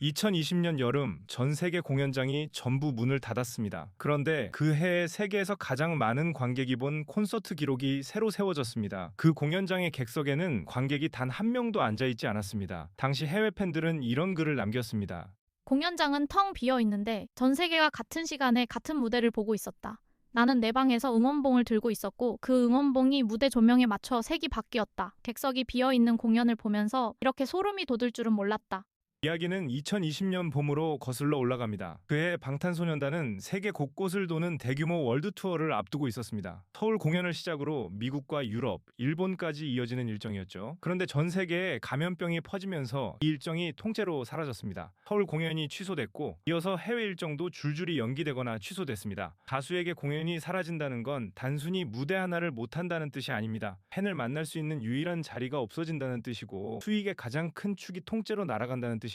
2020년 여름 전 세계 공연장이 전부 문을 닫았습니다. 그런데 그 해에 세계에서 가장 많은 관객이 본 콘서트 기록이 새로 세워졌습니다. 그 공연장의 객석에는 관객이 단 한 명도 앉아있지 않았습니다. 당시 해외 팬들은 이런 글을 남겼습니다. 공연장은 텅 비어 있는데 전 세계가 같은 시간에 같은 무대를 보고 있었다. 나는 내 방에서 응원봉을 들고 있었고 그 응원봉이 무대 조명에 맞춰 색이 바뀌었다. 객석이 비어 있는 공연을 보면서 이렇게 소름이 돋을 줄은 몰랐다. 이야기는 2020년 봄으로 거슬러 올라갑니다. 그해 방탄소년단은 세계 곳곳을 도는 대규모 월드 투어를 앞두고 있었습니다. 서울 공연을 시작으로 미국과 유럽, 일본까지 이어지는 일정이었죠. 그런데 전 세계에 감염병이 퍼지면서 이 일정이 통째로 사라졌습니다. 서울 공연이 취소됐고 이어서 해외 일정도 줄줄이 연기되거나 취소됐습니다. 가수에게 공연이 사라진다는 건 단순히 무대 하나를 못한다는 뜻이 아닙니다. 팬을 만날 수 있는 유일한 자리가 없어진다는 뜻이고 수익의 가장 큰 축이 통째로 날아간다는 뜻입니다.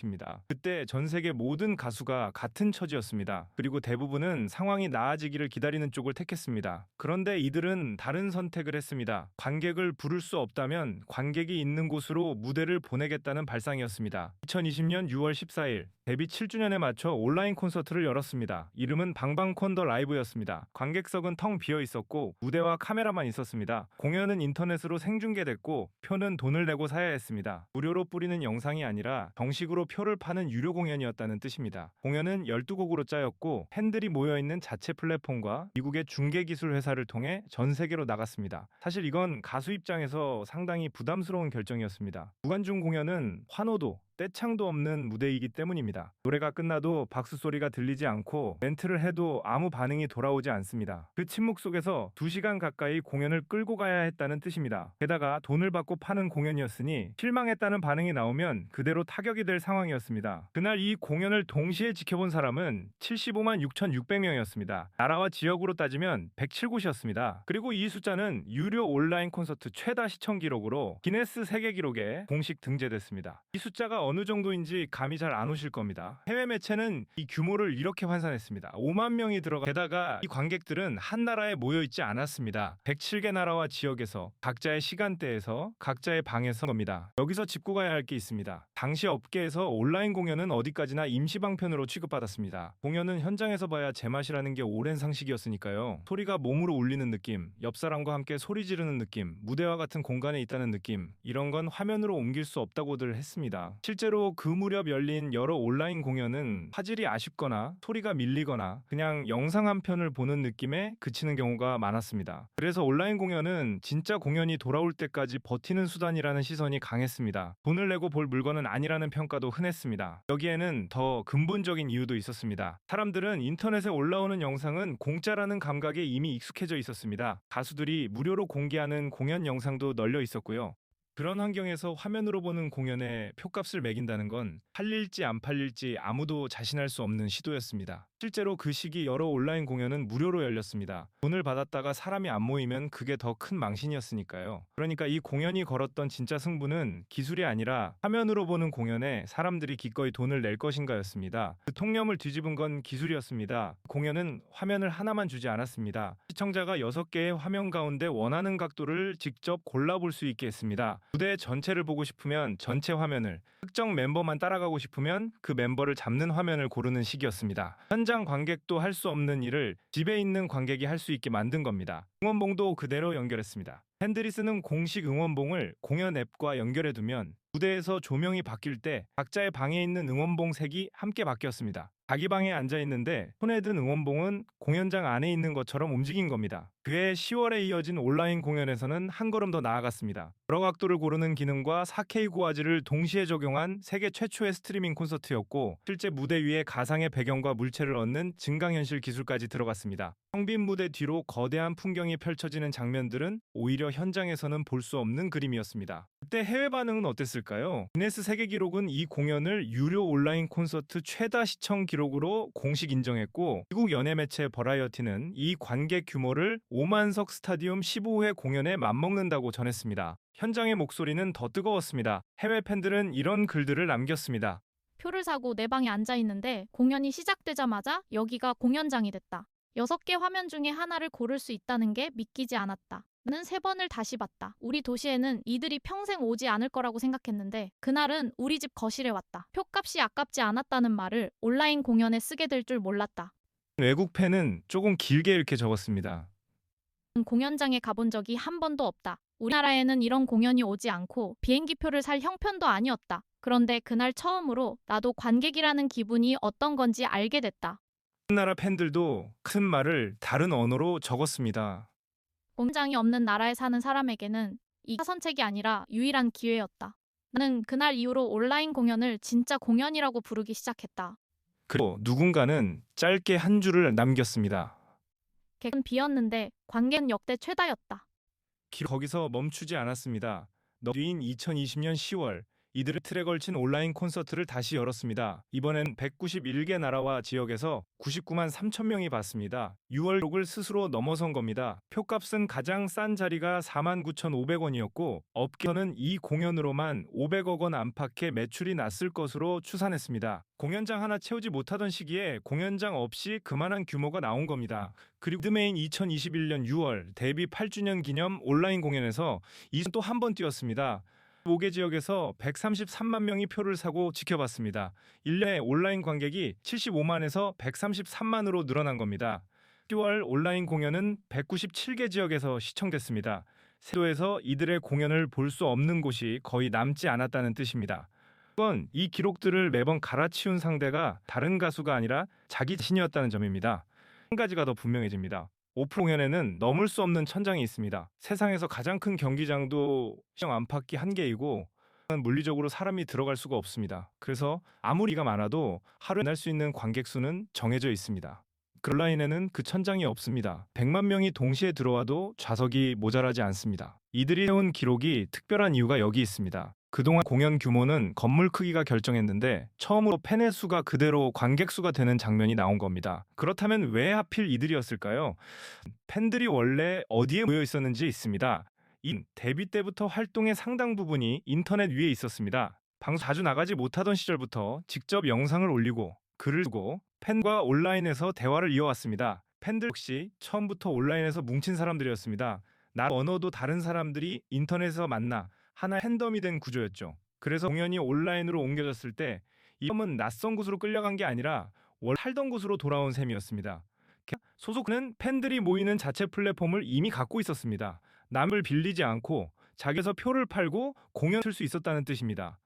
그때 전 세계 모든 가수가 같은 처지였습니다. 그리고 대부분은 상황이 나아지기를 기다리는 쪽을 택했습니다. 그런데 이들은 다른 선택을 했습니다. 관객을 부를 수 없다면 관객이 있는 곳으로 무대를 보내겠다는 발상이었습니다. 2020년 6월 14일 데뷔 7주년에 맞춰 온라인 콘서트를 열었습니다. 이름은 방방콘 더 라이브였습니다. 관객석은 텅 비어 있었고 무대와 카메라만 있었습니다. 공연은 인터넷으로 생중계됐고 표는 돈을 내고 사야 했습니다. 무료로 뿌리는 영상이 아니라 정식으로 표를 파는 유료 공연이었다는 뜻입니다. 공연은 12곡으로 짜였고 팬들이 모여있는 자체 플랫폼과 미국의 중계기술 회사를 통해 전 세계로 나갔습니다. 사실 이건 가수 입장에서 상당히 부담스러운 결정이었습니다. 무관중 공연은 환호도 떼창도 없는 무대이기 때문입니다. 노래가 끝나도 박수 소리가 들리지 않고 멘트를 해도 아무 반응이 돌아오지 않습니다. 그 침묵 속에서 2시간 가까이 공연을 끌고 가야 했다는 뜻입니다. 게다가 돈을 받고 파는 공연이었으니 실망했다는 반응이 나오면 그대로 타격이 될 상황이었습니다. 그날 이 공연을 동시에 지켜본 사람은 75만 6,600명이었습니다. 나라와 지역으로 따지면 107곳이었습니다. 그리고 이 숫자는 유료 온라인 콘서트 최다 시청 기록으로 기네스 세계 기록에 공식 등재됐습니다. 이 숫자가 어느 정도인지 감이 잘 안 오실 겁니다. 해외 매체는 이 규모를 이렇게 환산했습니다. 5만 명이 들어가 게다가 이 관객들은 한 나라에 모여 있지 않았습니다. 107개 나라와 지역에서 각자의 시간대에서 각자의 방에서 겁니다. 여기서 짚고 가야 할 게 있습니다. 당시 업계에서 온라인 공연은 어디까지나 임시방편으로 취급받았습니다. 공연은 현장에서 봐야 제맛이라는 게 오랜 상식이었으니까요. 소리가 몸으로 울리는 느낌, 옆 사람과 함께 소리 지르는 느낌, 무대와 같은 공간에 있다는 느낌, 이런 건 화면으로 옮길 수 없다고들 했습니다. 실제로 그 무렵 열린 여러 온라인 공연은 화질이 아쉽거나 소리가 밀리거나 그냥 영상 한 편을 보는 느낌에 그치는 경우가 많았습니다. 그래서 온라인 공연은 진짜 공연이 돌아올 때까지 버티는 수단이라는 시선이 강했습니다. 돈을 내고 볼 물건은 아니라는 평가도 흔했습니다. 여기에는 더 근본적인 이유도 있었습니다. 사람들은 인터넷에 올라오는 영상은 공짜라는 감각에 이미 익숙해져 있었습니다. 가수들이 무료로 공개하는 공연 영상도 널려 있었고요. 그런 환경에서 화면으로 보는 공연에 표값을 매긴다는 건 팔릴지 안 팔릴지 아무도 자신할 수 없는 시도였습니다. 실제로 그 시기 여러 온라인 공연은 무료로 열렸습니다. 돈을 받았다가 사람이 안 모이면 그게 더 큰 망신이었으니까요. 그러니까 이 공연이 걸었던 진짜 승부는 기술이 아니라 화면으로 보는 공연에 사람들이 기꺼이 돈을 낼 것인가였습니다. 그 통념을 뒤집은 건 기술이었습니다. 공연은 화면을 하나만 주지 않았습니다. 시청자가 6개의 화면 가운데 원하는 각도를 직접 골라볼 수 있게 했습니다. 무대 전체를 보고 싶으면 전체 화면을, 특정 멤버만 따라가고 싶으면 그 멤버를 잡는 화면을 고르는 식이었습니다. 현장 관객도 할 수 없는 일을 집에 있는 관객이 할 수 있게 만든 겁니다. 응원봉도 그대로 연결했습니다. 팬들이 쓰는 공식 응원봉을 공연 앱과 연결해두면 무대에서 조명이 바뀔 때 각자의 방에 있는 응원봉 색이 함께 바뀌었습니다. 자기 방에 앉아 있는데 손에 든 응원봉은 공연장 안에 있는 것처럼 움직인 겁니다. 그해 10월에 이어진 온라인 공연에서는 한 걸음 더 나아갔습니다. 여러 각도를 고르는 기능과 4K 고화질을 동시에 적용한 세계 최초의 스트리밍 콘서트였고 실제 무대 위에 가상의 배경과 물체를 얻는 증강현실 기술까지 들어갔습니다. 텅 빈 무대 뒤로 거대한 풍경이 펼쳐지는 장면들은 오히려 현장에서는 볼 수 없는 그림이었습니다. 그때 해외 반응은 어땠을까요? 기네스 세계 기록은 이 공연을 유료 온라인 콘서트 최다 시청 기록으로 공식 인정했고 미국 연예 매체 버라이어티는 이 관객 규모를 5만석 스타디움 15회 공연에 맞먹는다고 전했습니다. 현장의 목소리는 더 뜨거웠습니다. 해외 팬들은 이런 글들을 남겼습니다. 표를 사고 내 방에 앉아 있는데 공연이 시작되자마자 여기가 공연장이 됐다. 6개 화면 중에 하나를 고를 수 있다는 게 믿기지 않았다. 나는 3번을 다시 봤다. 우리 도시에는 이들이 평생 오지 않을 거라고 생각했는데 그날은 우리 집 거실에 왔다. 표값이 아깝지 않았다는 말을 온라인 공연에 쓰게 될 줄 몰랐다. 외국 팬은 조금 길게 이렇게 적었습니다. 공연장에 가본 적이 한 번도 없다. 우리나라에는 이런 공연이 오지 않고 비행기표를 살 형편도 아니었다. 그런데 그날 처음으로 나도 관객이라는 기분이 어떤 건지 알게 됐다. 나라 팬들도 같은 말을 다른 언어로 적었습니다. 공연장이 없는 나라에 사는 사람에게는 이게 선책이 아니라 유일한 기회였다. 나는 그날 이후로 온라인 공연을 진짜 공연이라고 부르기 시작했다. 그리고 누군가는 짧게 한 줄을 남겼습니다. 객은 비었는데 관객은 역대 최다였다. 거기서 멈추지 않았습니다. 뒤인 2020년 10월 이들의 틀에 걸친 온라인 콘서트를 다시 열었습니다. 이번엔 191개 나라와 지역에서 99만 3천 명이 봤습니다. 6월 기록을 스스로 넘어선 겁니다. 표값은 가장 싼 자리가 49,500원이었고 업계는 이 공연으로만 500억 원 안팎의 매출이 났을 것으로 추산했습니다. 공연장 하나 채우지 못하던 시기에 공연장 없이 그만한 규모가 나온 겁니다. 그리고 드메인 2021년 6월 데뷔 8주년 기념 온라인 공연에서 또 한 번 뛰었습니다. 5개 지역에서 133만 명이 표를 사고 지켜봤습니다. 1년에 온라인 관객이 75만에서 133만으로 늘어난 겁니다. 10월 온라인 공연은 197개 지역에서 시청됐습니다. 세도에서 이들의 공연을 볼 수 없는 곳이 거의 남지 않았다는 뜻입니다. 이건 이 기록들을 매번 갈아치운 상대가 다른 가수가 아니라 자기 자신이었다는 점입니다. 한 가지가 더 분명해집니다. 오프 공연에는 넘을 수 없는 천장이 있습니다. 세상에서 가장 큰 경기장도 시청 안팎이 1개이고 물리적으로 사람이 들어갈 수가 없습니다. 그래서 아무리 가 많아도 하루에 만날 수 있는 관객 수는 정해져 있습니다. 온라인에는 그 천장이 없습니다. 100만 명이 동시에 들어와도 좌석이 모자라지 않습니다. 이들이 세운 기록이 특별한 이유가 여기 있습니다. 그동안 공연 규모는 건물 크기가 결정했는데 처음으로 팬의 수가 그대로 관객 수가 되는 장면이 나온 겁니다. 그렇다면 왜 하필 이들이었을까요? 팬들이 원래 어디에 모여 있었는지 있습니다. 데뷔 때부터 활동의 상당 부분이 인터넷 위에 있었습니다. 방송 자주 나가지 못하던 시절부터 직접 영상을 올리고 글을 쓰고 팬과 온라인에서 대화를 이어왔습니다. 팬들 역시 처음부터 온라인에서 뭉친 사람들이었습니다. 나라 언어도 다른 사람들이 인터넷에서 만나 하나의 팬덤이 된 구조였죠. 그래서 공연이 온라인으로 옮겨졌을 때 이 팬은 낯선 곳으로 끌려간 게 아니라 원래 살던 곳으로 돌아온 셈이었습니다. 소속은 팬들이 모이는 자체 플랫폼을 이미 갖고 있었습니다. 남을 빌리지 않고 자기에서 표를 팔고 공연을 쓸 수 있었다는 뜻입니다.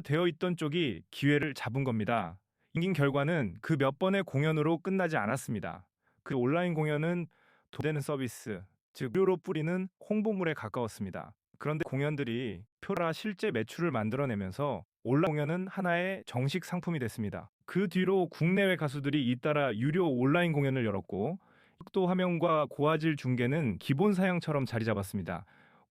되어 있던 쪽이 기회를 잡은 겁니다. 이긴 결과는 그 몇 번의 공연으로 끝나지 않았습니다. 그 온라인 공연은 돈 되는 서비스, 즉 무료로 뿌리는 홍보물에 가까웠습니다. 그런데 공연들이 표라 실제 매출을 만들어내면서 온라인 공연은 하나의 정식 상품이 됐습니다. 그 뒤로 국내외 가수들이 잇따라 유료 온라인 공연을 열었고 또 화면과 고화질 중계는 기본 사양처럼 자리 잡았습니다.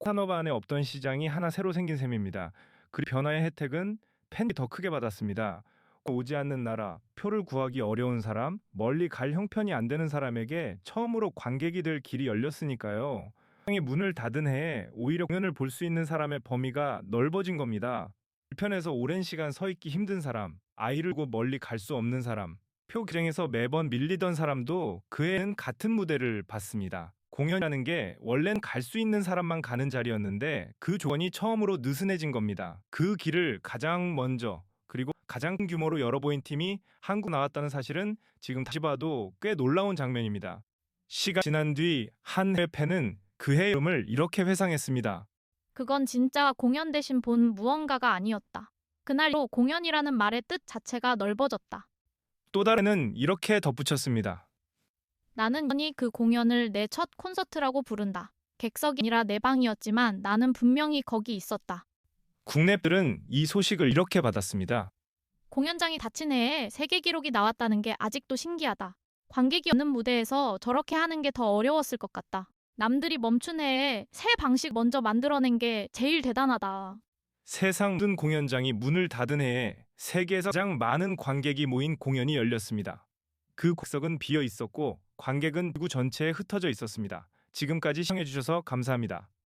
산업 안에 없던 시장이 하나 새로 생긴 셈입니다. 그 변화의 혜택은 팬이 더 크게 받았습니다. 오지 않는 나라, 표를 구하기 어려운 사람, 멀리 갈 형편이 안 되는 사람에게 처음으로 관객이 될 길이 열렸으니까요. 이 문을 닫은 해에 오히려 공연을 볼 수 있는 사람의 범위가 넓어진 겁니다. 불편해서 오랜 시간 서 있기 힘든 사람, 아이를 두고 멀리 갈 수 없는 사람, 표 경쟁에서 매번 밀리던 사람도 그 해에는 같은 무대를 봤습니다. 공연이라는 게 원래는 갈 수 있는 사람만 가는 자리였는데 그 조건이 처음으로 느슨해진 겁니다. 그 길을 가장 먼저 그리고 가장 큰 규모로 열어 보인 팀이 한국 나왔다는 사실은 지금 다시 봐도 꽤 놀라운 장면입니다. 시간 지난 뒤 한 해 팬은 그해 이름을 이렇게 회상했습니다. 그건 진짜 공연 대신 본 무언가가 아니었다. 그날로 공연이라는 말의 뜻 자체가 넓어졌다. 또 다른은 이렇게 덧붙였습니다. 나는 여전히 그 공연을 내 첫 콘서트라고 부른다. 객석이 아니라 내 방이었지만 나는 분명히 거기 있었다. 국내들은 이 소식을 이렇게 받았습니다. 공연장이 닫힌 해에 세계 기록이 나왔다는 게 아직도 신기하다. 관객이 없는 무대에서 저렇게 하는 게 더 어려웠을 것 같다. 남들이 멈춘 해에 새 방식 먼저 만들어낸 게 제일 대단하다. 세상 모든 공연장이 문을 닫은 해에 세계에서 가장 많은 관객이 모인 공연이 열렸습니다. 그 객석은 비어 있었고 관객은 지구 전체에 흩어져 있었습니다. 지금까지 시청해주셔서 감사합니다.